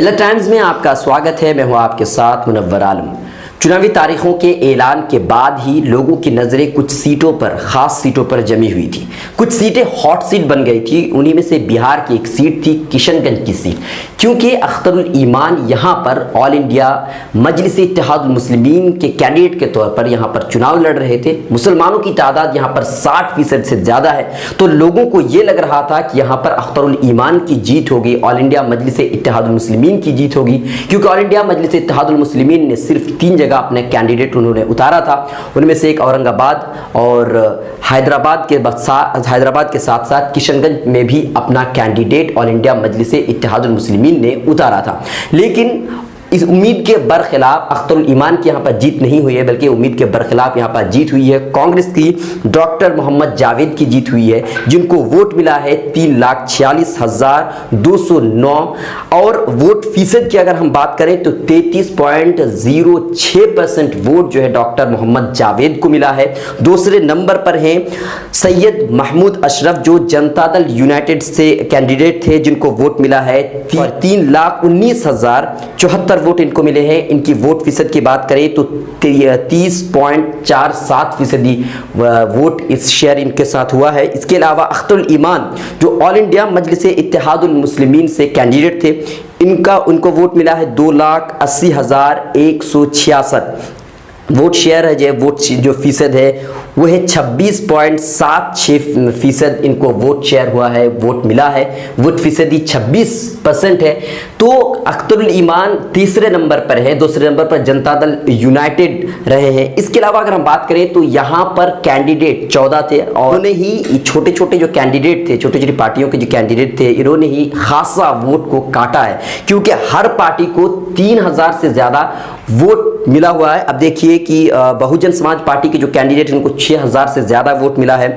मिलत टाइम्स में आपका स्वागत है। मैं हूं आपके साथ मुनव्वर आलम। चुनावी तारीखों के ऐलान के बाद ही लोगों की नज़रें कुछ सीटों पर, ख़ास सीटों पर जमी हुई थी। कुछ सीटें हॉट सीट बन गई थी। उन्हीं में से बिहार की एक सीट थी, किशनगंज की सीट, क्योंकि अख्तरुल ईमान यहाँ पर ऑल इंडिया मजलिस-ए-इत्तेहादुल मुस्लिमीन के कैंडिडेट के तौर पर यहाँ पर चुनाव लड़ रहे थे। मुसलमानों की तादाद यहाँ पर 60% से ज़्यादा है, तो लोगों को ये लग रहा था कि यहाँ पर अख्तरुल ईमान की जीत होगी, ऑल इंडिया मजलिस-ए-इत्तेहादुल मुस्लिमीन की जीत होगी, क्योंकि ऑल इंडिया मजलिस-ए-इत्तेहादुल मुस्लिमीन ने सिर्फ 3 जगह अपने कैंडिडेट उन्होंने उतारा था। उनमें से एक औरंगाबाद और हैदराबाद के साथ साथ किशनगंज में भी अपना कैंडिडेट ऑल इंडिया मजलिस-ए-इत्तेहादुल मुस्लिमीन ने उतारा था। लेकिन इस उम्मीद के बरखिलाफ अख्तरुल ईमान की यहाँ पर जीत नहीं हुई है, बल्कि उम्मीद के बरखिलाफ यहाँ पर जीत हुई है। कांग्रेस की डॉक्टर मोहम्मद जावेद की जीत हुई है, जिनको वोट मिला है 3,46,209 और वोट फीसद की अगर हम बात करें तो 33.06% वोट जो है डॉक्टर मोहम्मद जावेद को मिला है। दूसरे नंबर पर हैं सैयद महमूद अशरफ, जो जनता दल यूनाइटेड से कैंडिडेट थे, जिनको वोट मिला है 3,19,074 वोट इनको मिले हैं। इनकी वोट फीसद की बात करें तो 30.47% वोट इस शेयर इनके साथ हुआ है। इसके अलावा अख्तरुल ईमान जो ऑल इंडिया मजलिस-ए-इत्तेहादुल मुस्लिमीन से कैंडिडेट थे, उनको वोट मिला है 2,80,166 वोट शेयर है। जो वोट जो फीसद है वो है 26.76% इनको वोट शेयर हुआ है, वोट मिला है। वोट फीसदी 26% है। तो अख्तरुल ईमान तीसरे नंबर पर है, दूसरे नंबर पर जनता दल यूनाइटेड रहे हैं। इसके अलावा अगर हम बात करें तो यहाँ पर कैंडिडेट 14 थे और उन्होंने ही छोटे छोटे जो कैंडिडेट थे, छोटी छोटी पार्टियों के जो कैंडिडेट थे, इन्होंने ही खासा वोट को काटा है, क्योंकि हर पार्टी को 3,000 से ज़्यादा वोट मिला हुआ है। अब देखिए कि बहुजन समाज पार्टी के जो कैंडिडेट इनको 6,000 से ज़्यादा वोट मिला है।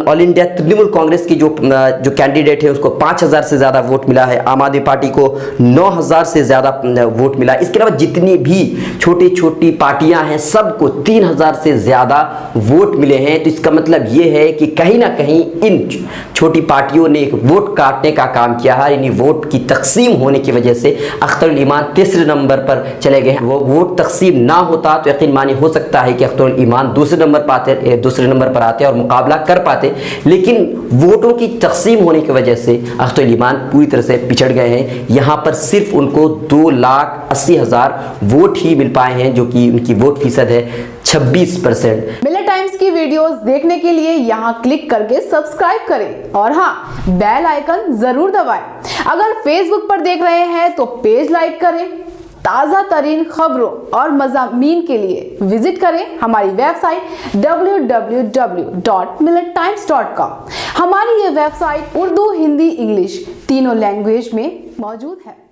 ऑल इंडिया तृणमूल कांग्रेस की जो कैंडिडेट है उसको 5,000 से ज़्यादा वोट मिला है। आम आदमी पार्टी को 9,000 से ज़्यादा वोट मिला। इसके अलावा जितनी भी छोटी छोटी पार्टियां हैं सबको 3,000 से ज़्यादा वोट मिले हैं। तो इसका मतलब ये है कि कहीं ना कहीं इन छोटी पार्टियों ने एक वोट काटने का काम किया है। यानी वोट की तकसीम होने की वजह से अख्तरुल ईमान तीसरे नंबर पर चले गए हैं। वो वोट तकसीम ना होता तो यकीन मानी हो सकता है कि अख्तरुल ईमान दूसरे नंबर पर आते और मुकाबला कर पाते, लेकिन वोटों की तकसीम होने की वजह से अख्तरुल ईमान पूरी तरह से पिछड़ गए हैं। यहाँ पर सिर्फ उनको 2,80,000 वोट ही मिल पाए हैं, जो कि उनकी वोट फीसद है 26%। मिलत टाइम्स की वीडियोस देखने के लिए यहाँ क्लिक करके सब्सक्राइब करें और हाँ, बेल आइकन जरूर दबाएं। अगर फेसबुक पर देख रहे हैं तो पेज लाइक करें। ताज़ा तरीन खबरों और मज़ामीन के लिए विजिट करें हमारी वेबसाइट www.millettimes.com। हमारी ये वेबसाइट उर्दू, हिंदी, इंग्लिश तीनों लैंग्वेज में मौजूद है।